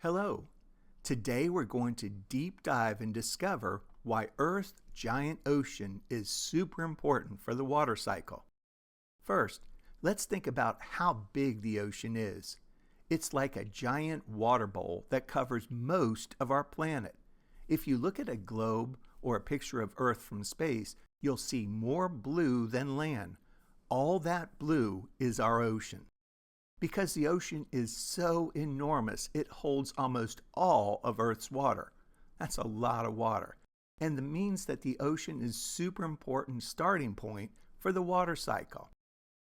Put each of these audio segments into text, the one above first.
Hello. Today we're going to deep dive and discover why Earth's giant ocean is super important for the water cycle. First, let's think about how big the ocean is. It's like a giant water bowl that covers most of our planet. If you look at a globe or a picture of Earth from space, you'll see more blue than land. All that blue is our ocean. Because the ocean is so enormous, it holds almost all of Earth's water. That's a lot of water. And that means that the ocean is super important starting point for the water cycle.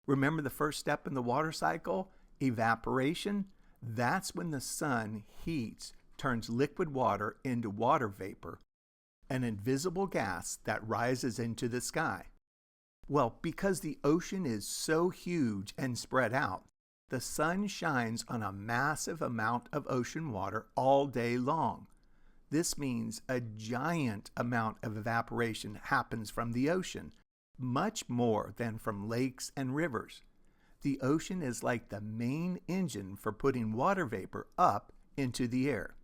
Remember the first step in the water cycle? Evaporation? That's when the sun heats, turns liquid water into water vapor, an invisible gas that rises into the sky. Well, because the ocean is so huge and spread out, the sun shines on a massive amount of ocean water all day long. This means a giant amount of evaporation happens from the ocean, much more than from lakes and rivers. The ocean is like the main engine for putting water vapor up into the air.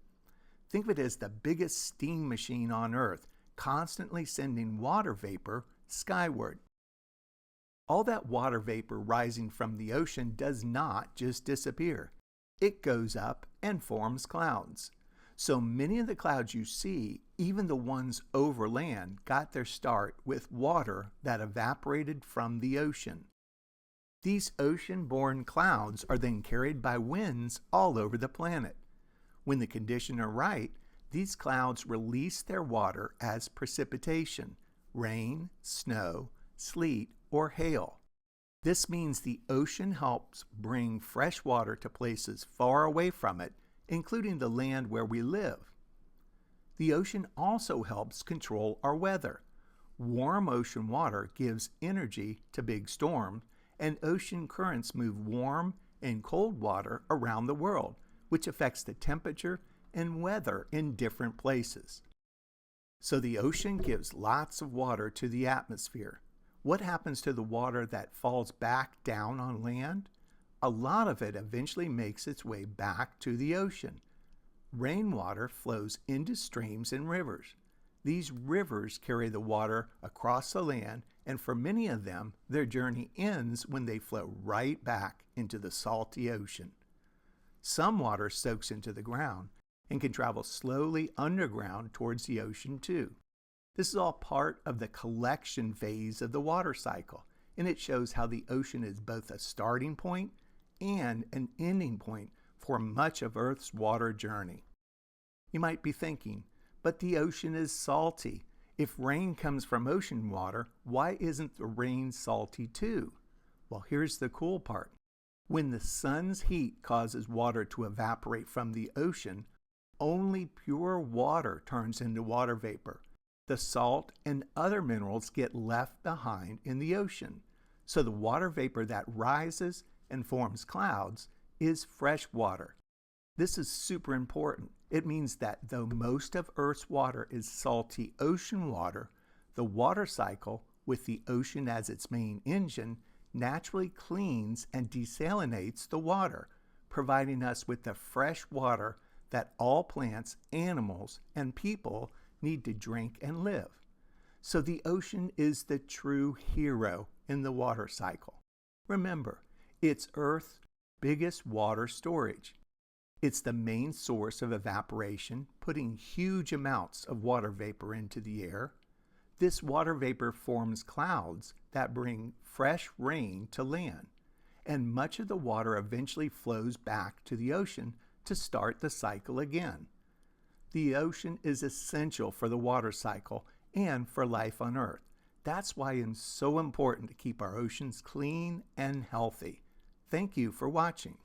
Think of it as the biggest steam machine on Earth, constantly sending water vapor skyward. All that water vapor rising from the ocean does not just disappear. It goes up and forms clouds. So many of the clouds you see, even the ones over land, got their start with water that evaporated from the ocean. These ocean-borne clouds are then carried by winds all over the planet. When the conditions are right, these clouds release their water as precipitation, rain, snow, sleet, or hail. This means the ocean helps bring fresh water to places far away from it, including the land where we live. The ocean also helps control our weather. Warm ocean water gives energy to big storms, and ocean currents move warm and cold water around the world, which affects the temperature and weather in different places. So the ocean gives lots of water to the atmosphere. What happens to the water that falls back down on land? A lot of it eventually makes its way back to the ocean. Rainwater flows into streams and rivers. These rivers carry the water across the land, and for many of them, their journey ends when they flow right back into the salty ocean. Some water soaks into the ground and can travel slowly underground towards the ocean too. This is all part of the collection phase of the water cycle, and it shows how the ocean is both a starting point and an ending point for much of Earth's water journey. You might be thinking, but the ocean is salty. If rain comes from ocean water, why isn't the rain salty too? Well, here's the cool part. When the sun's heat causes water to evaporate from the ocean, only pure water turns into water vapor. The salt and other minerals get left behind in the ocean. So the water vapor that rises and forms clouds is fresh water. This is super important. It means that though most of Earth's water is salty ocean water, the water cycle, with the ocean as its main engine, naturally cleans and desalinates the water, providing us with the fresh water that all plants, animals, and people need to drink and live. So the ocean is the true hero in the water cycle. Remember, it's Earth's biggest water storage. It's the main source of evaporation, putting huge amounts of water vapor into the air. This water vapor forms clouds that bring fresh rain to land, and much of the water eventually flows back to the ocean to start the cycle again. The ocean is essential for the water cycle and for life on Earth. That's why it's so important to keep our oceans clean and healthy. Thank you for watching.